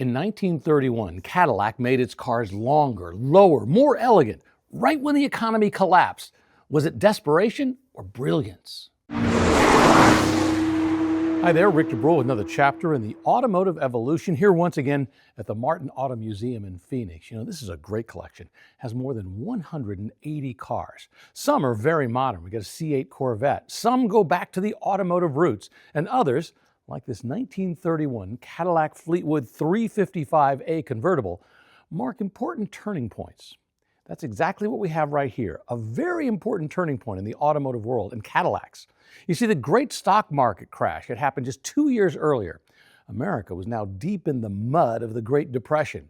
In 1931, Cadillac made its cars longer, lower, more elegant, right when the economy collapsed. Was it desperation or brilliance? Hi there, Rick DeBrule with another chapter in the automotive evolution, here once again at the Martin Auto Museum in Phoenix. You know, this is a great collection. It has more than 180 cars. Some are very modern. We got a C8 Corvette. Some go back to the automotive roots, and others, like this 1931 Cadillac Fleetwood 355A convertible, mark important turning points. That's exactly what we have right here, a very important turning point in the automotive world in Cadillacs. You see, the great stock market crash had happened just 2 years earlier. America was now deep in the mud of the Great Depression.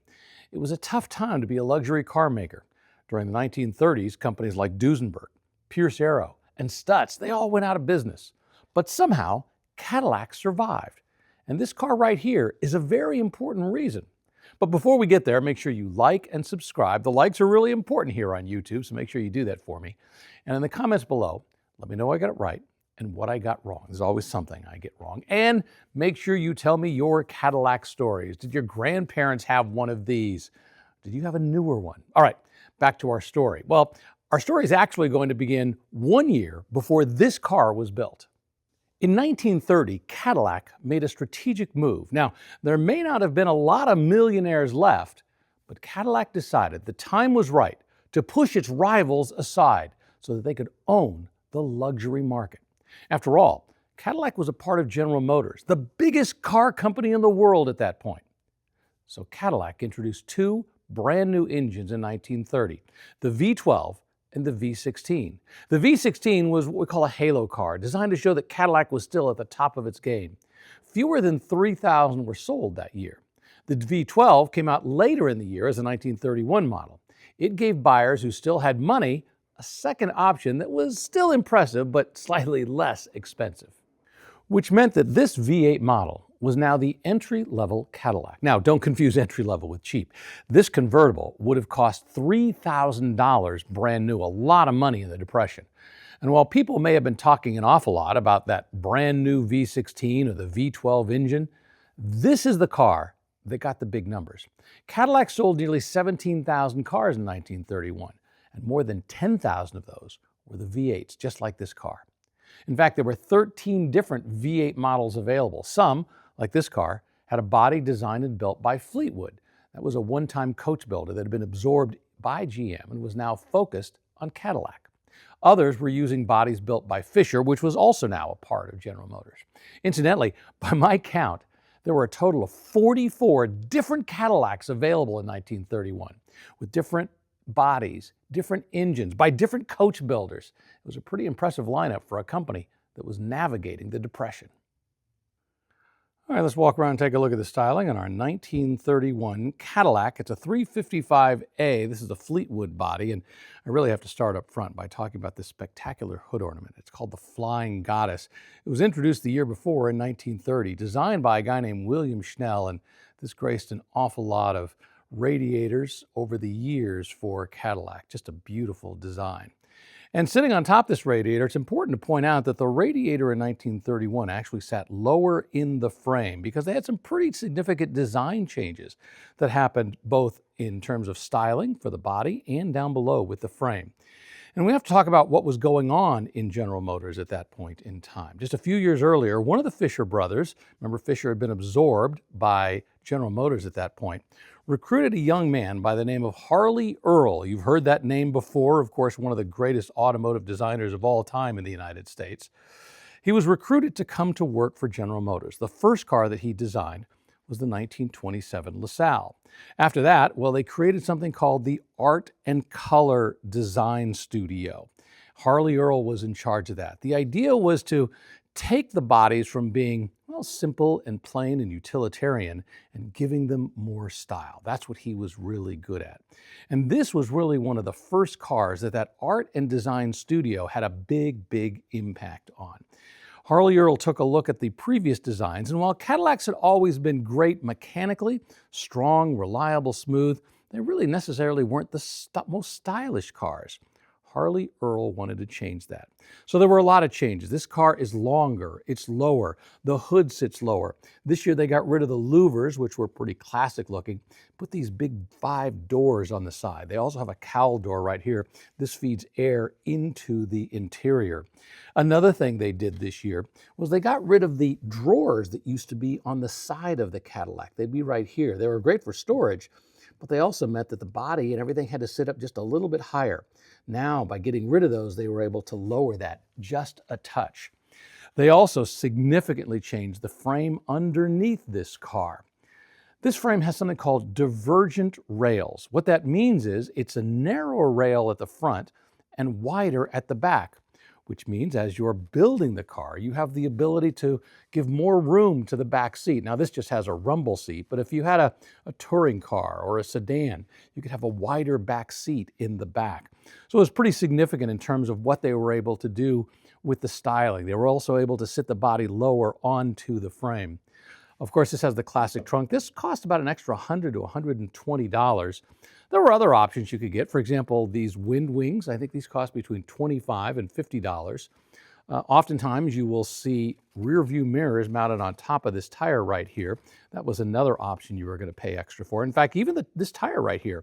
It was a tough time to be a luxury car maker. During the 1930s, companies like Duesenberg, Pierce Arrow, and Stutz, they all went out of business. But somehow, Cadillac survived. And this car right here is a very important reason. But before we get there, make sure you like and subscribe. The likes are really important here on YouTube, so make sure you do that for me. And in the comments below, let me know I got it right and what I got wrong. There's always something I get wrong. And make sure you tell me your Cadillac stories. Did your grandparents have one of these? Did you have a newer one? All right, back to our story. Well, our story is actually going to begin 1 year before this car was built. In 1930, Cadillac made a strategic move. Now, there may not have been a lot of millionaires left, but Cadillac decided the time was right to push its rivals aside so that they could own the luxury market. After all, Cadillac was a part of General Motors, the biggest car company in the world at that point. So Cadillac introduced two brand new engines in 1930, the V12 and the V16. The V16 was what we call a halo car, designed to show that Cadillac was still at the top of its game. Fewer than 3,000 were sold that year. The V12 came out later in the year as a 1931 model. It gave buyers who still had money a second option that was still impressive but slightly less expensive, which meant that this V8 model was now the entry-level Cadillac. Now, don't confuse entry-level with cheap. This convertible would have cost $3,000 brand new, a lot of money in the Depression. And while people may have been talking an awful lot about that brand new V16 or the V12 engine, this is the car that got the big numbers. Cadillac sold nearly 17,000 cars in 1931, and more than 10,000 of those were the V8s, just like this car. In fact, there were 13 different V8 models available. Some, like this car, had a body designed and built by Fleetwood. That was a one-time coach builder that had been absorbed by GM and was now focused on Cadillac. Others were using bodies built by Fisher, which was also now a part of General Motors. Incidentally, by my count, there were a total of 44 different Cadillacs available in 1931, with different bodies, different engines, by different coach builders. It was a pretty impressive lineup for a company that was navigating the Depression. All right, let's walk around and take a look at the styling on our 1931 Cadillac. It's a 355A. This is a Fleetwood body, and I really have to start up front by talking about this spectacular hood ornament. It's called the Flying Goddess. It was introduced the year before in 1930, designed by a guy named William Schnell, and this graced an awful lot of radiators over the years for Cadillac. Just a beautiful design. And sitting on top of this radiator, it's important to point out that the radiator in 1931 actually sat lower in the frame because they had some pretty significant design changes that happened both in terms of styling for the body and down below with the frame. And we have to talk about what was going on in General Motors at that point in time. Just a few years earlier, one of the Fisher brothers, remember Fisher had been absorbed by General Motors at that point, recruited a young man by the name of Harley Earl. You've heard that name before, of course, one of the greatest automotive designers of all time in the United States. He was recruited to come to work for General Motors. The first car that he designed was the 1927 LaSalle. After that, well, they created something called the Art and Color Design Studio. Harley Earl was in charge of that. The idea was to take the bodies from being, well, simple and plain and utilitarian and giving them more style. That's what he was really good at. And this was really one of the first cars that art and design studio had a big impact on. Harley Earl took a look at the previous designs, and while Cadillacs had always been great mechanically, strong, reliable, smooth, they really necessarily weren't the most stylish cars. Harley Earl wanted to change that. So there were a lot of changes. This car is longer, it's lower, the hood sits lower. This year they got rid of the louvers, which were pretty classic looking, put these big 5 doors on the side. They also have a cowl door right here. This feeds air into the interior. Another thing they did this year was they got rid of the drawers that used to be on the side of the Cadillac. They'd be right here. They were great for storage, but they also meant that the body and everything had to sit up just a little bit higher. Now, by getting rid of those, they were able to lower that just a touch. They also significantly changed the frame underneath this car. This frame has something called divergent rails. What that means is it's a narrower rail at the front and wider at the back, which means as you're building the car, you have the ability to give more room to the back seat. Now, this just has a rumble seat, but if you had a touring car or a sedan, you could have a wider back seat in the back. So it was pretty significant in terms of what they were able to do with the styling. They were also able to sit the body lower onto the frame. Of course, this has the classic trunk. This cost about an extra $100 to $120. There were other options you could get. For example, these wind wings. I think these cost between $25 and $50. Oftentimes, you will see rear view mirrors mounted on top of this tire right here. That was another option you were going to pay extra for. In fact, even this tire right here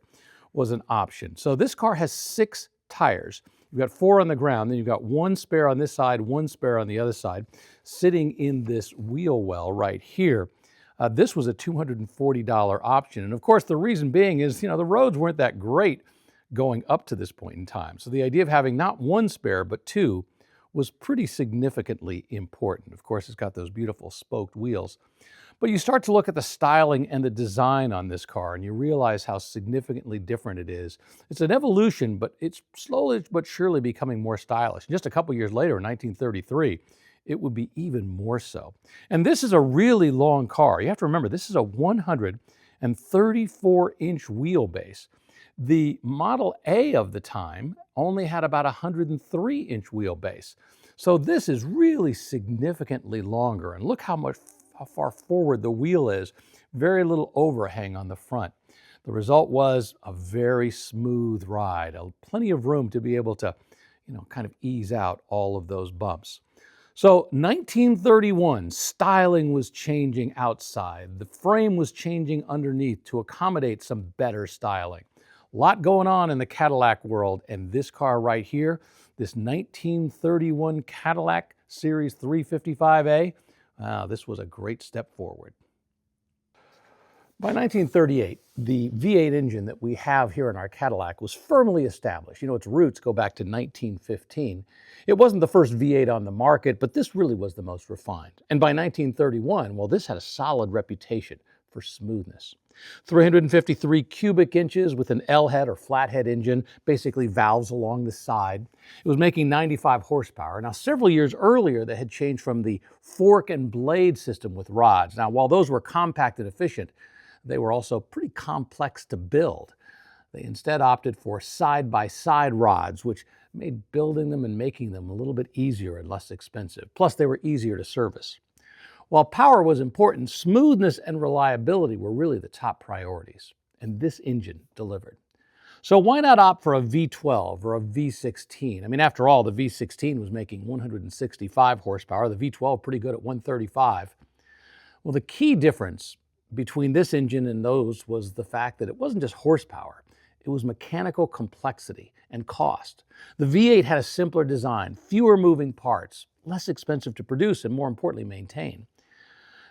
was an option. So this car has 6 tires. You've got 4 on the ground, then you've got 1 spare on this side, 1 spare on the other side, sitting in this wheel well right here. This was a $240 option. And of course, the reason being is, the roads weren't that great going up to this point in time. So the idea of having not 1 spare, but 2 was pretty significantly important. Of course, it's got those beautiful spoked wheels. But you start to look at the styling and the design on this car, and you realize how significantly different it is. It's an evolution, but it's slowly but surely becoming more stylish. Just a couple years later, in 1933, it would be even more so. And this is a really long car. You have to remember, this is a 134-inch wheelbase. The Model A of the time only had about a 103-inch wheelbase. So this is really significantly longer. And look how far forward the wheel is. Very little overhang on the front. The result was a very smooth ride, plenty of room to be able to, kind of ease out all of those bumps. So 1931, styling was changing outside. The frame was changing underneath to accommodate some better styling. A lot going on in the Cadillac world, and this car right here, this 1931 Cadillac Series 355A, this was a great step forward. By 1938, the V8 engine that we have here in our Cadillac was firmly established. Its roots go back to 1915. It wasn't the first V8 on the market, but this really was the most refined. And by 1931, well, this had a solid reputation for smoothness. 353 cubic inches with an L-head or flathead engine, basically valves along the side. It was making 95 horsepower. Now, several years earlier, they had changed from the fork and blade system with rods. Now, while those were compact and efficient, they were also pretty complex to build. They instead opted for side-by-side rods, which made building them and making them a little bit easier and less expensive. Plus, they were easier to service. While power was important, smoothness and reliability were really the top priorities, and this engine delivered. So why not opt for a V12 or a V16? After all, the V16 was making 165 horsepower, the V12 pretty good at 135. Well, the key difference between this engine and those was the fact that it wasn't just horsepower, it was mechanical complexity and cost. The V8 had a simpler design, fewer moving parts, less expensive to produce, and more importantly, maintain.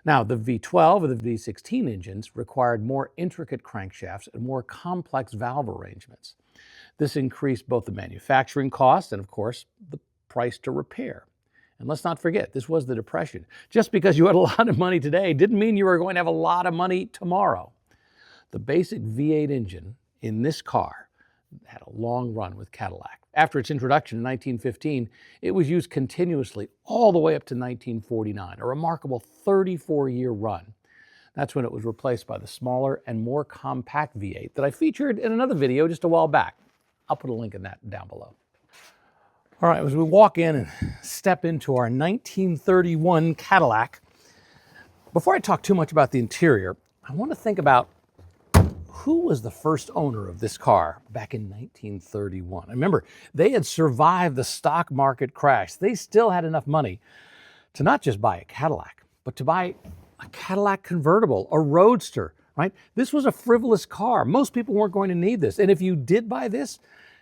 Now, the V12 or the V16 engines required more intricate crankshafts and more complex valve arrangements. This increased both the manufacturing costs and, of course, the price to repair. And let's not forget, this was the Depression. Just because you had a lot of money today didn't mean you were going to have a lot of money tomorrow. The basic V8 engine in this car had a long run with Cadillac. After its introduction in 1915, it was used continuously all the way up to 1949, a remarkable 34-year run. That's when it was replaced by the smaller and more compact V8 that I featured in another video just a while back. I'll put a link in that down below. All right, as we walk in and step into our 1931 Cadillac, before I talk too much about the interior, I want to think about who was the first owner of this car back in 1931? Remember, they had survived the stock market crash. They still had enough money to not just buy a Cadillac, but to buy a Cadillac convertible, a Roadster, right? This was a frivolous car. Most people weren't going to need this. And if you did buy this,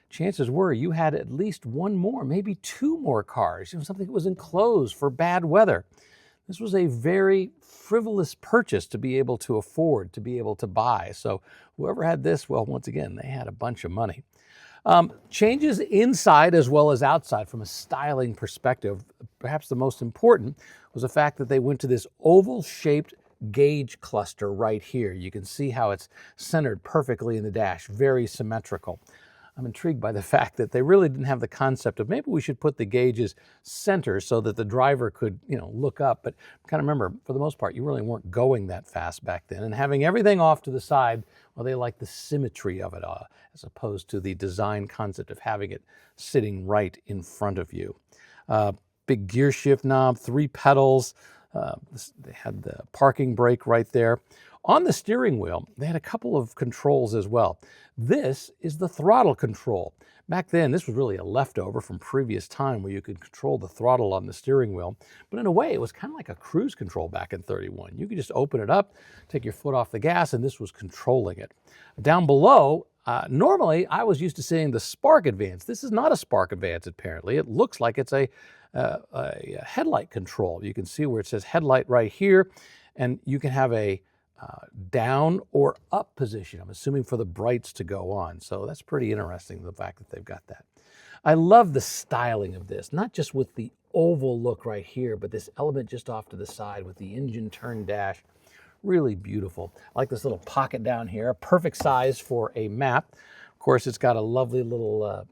chances were you had at least one more, maybe two more cars, something that was enclosed for bad weather. This was a very frivolous purchase to be able to afford, to be able to buy. So whoever had this, well, once again, they had a bunch of money. Changes inside as well as outside from a styling perspective. Perhaps the most important was the fact that they went to this oval-shaped gauge cluster right here. You can see how it's centered perfectly in the dash, very symmetrical. I'm intrigued by the fact that they really didn't have the concept of maybe we should put the gauges center so that the driver could, look up. But kind of remember, for the most part, you really weren't going that fast back then. And having everything off to the side, well, they like the symmetry of it as opposed to the design concept of having it sitting right in front of you. Big gear shift knob, 3 pedals. They had the parking brake right there. On the steering wheel, they had a couple of controls as well. This is the throttle control. Back then, this was really a leftover from previous time where you could control the throttle on the steering wheel. But in a way, it was kind of like a cruise control back in 31. You could just open it up, take your foot off the gas, and this was controlling it. Down below, normally I was used to seeing the Spark Advance. This is not a Spark Advance, apparently. It looks like it's a headlight control. You can see where it says headlight right here, and you can have a down or up position, I'm assuming for the brights to go on. So that's pretty interesting, the fact that they've got that. I love the styling of this, not just with the oval look right here, but this element just off to the side with the engine turn dash. Really beautiful. I like this little pocket down here, perfect size for a map. Of course, it's got a lovely little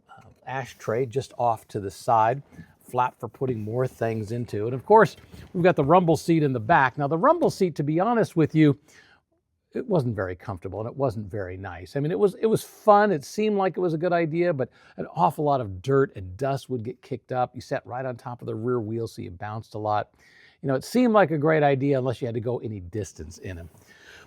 ashtray just off to the side. Flap for putting more things into. And of course, we've got the rumble seat in the back. Now the rumble seat, to be honest with you, it wasn't very comfortable and it wasn't very nice. I mean, it was fun. It seemed like it was a good idea, but an awful lot of dirt and dust would get kicked up. You sat right on top of the rear wheel, so you bounced a lot. It seemed like a great idea unless you had to go any distance in it.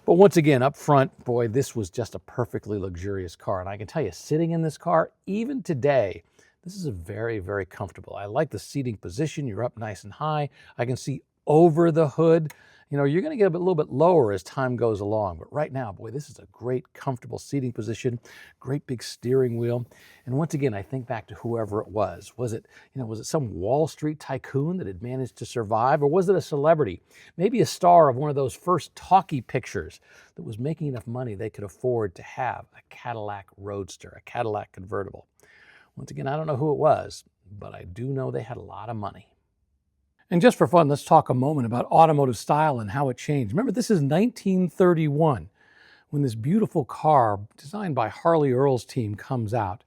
But once again, up front, boy, this was just a perfectly luxurious car. And I can tell you, sitting in this car, even today, this is a very, very comfortable. I like the seating position. You're up nice and high. I can see over the hood. You're going to get a little bit lower as time goes along. But right now, boy, this is a great, comfortable seating position, great big steering wheel. And once again, I think back to whoever it was. Was it some Wall Street tycoon that had managed to survive? Or was it a celebrity? Maybe a star of one of those first talkie pictures that was making enough money they could afford to have a Cadillac Roadster, a Cadillac convertible. Once again, I don't know who it was, but I do know they had a lot of money. And just for fun, let's talk a moment about automotive style and how it changed. Remember, this is 1931 when this beautiful car designed by Harley Earl's team comes out.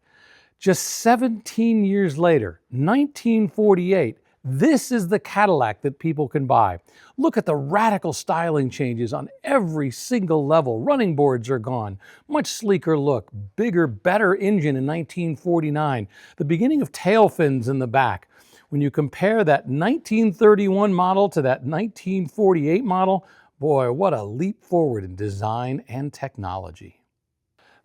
Just 17 years later, 1948, this is the Cadillac that people can buy. Look at the radical styling changes on every single level. Running boards are gone. Much sleeker look, bigger, better engine in 1949. The beginning of tail fins in the back. When you compare that 1931 model to that 1948 model, boy, what a leap forward in design and technology.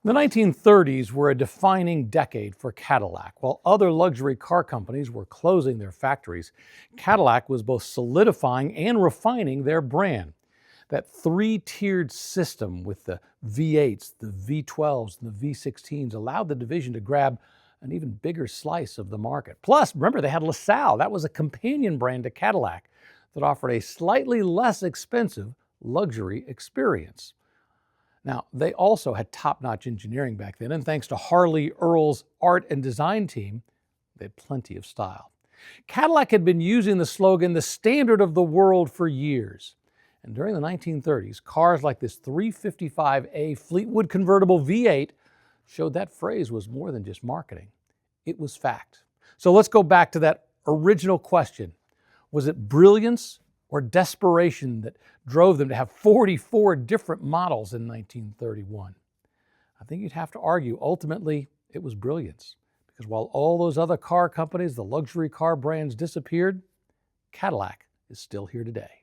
The 1930s were a defining decade for Cadillac. While other luxury car companies were closing their factories, Cadillac was both solidifying and refining their brand. That 3-tiered system with the V8s, the V12s, and the V16s allowed the division to grab an even bigger slice of the market. Plus, remember, they had LaSalle. That was a companion brand to Cadillac that offered a slightly less expensive luxury experience. Now, they also had top-notch engineering back then, and thanks to Harley Earl's art and design team, they had plenty of style. Cadillac had been using the slogan, "the standard of the world," for years. And during the 1930s, cars like this 355A Fleetwood convertible V8 showed that phrase was more than just marketing. It was fact. So let's go back to that original question. Was it brilliance or desperation that drove them to have 44 different models in 1931? I think you'd have to argue ultimately it was brilliance, because while all those other car companies, the luxury car brands, disappeared, Cadillac is still here today.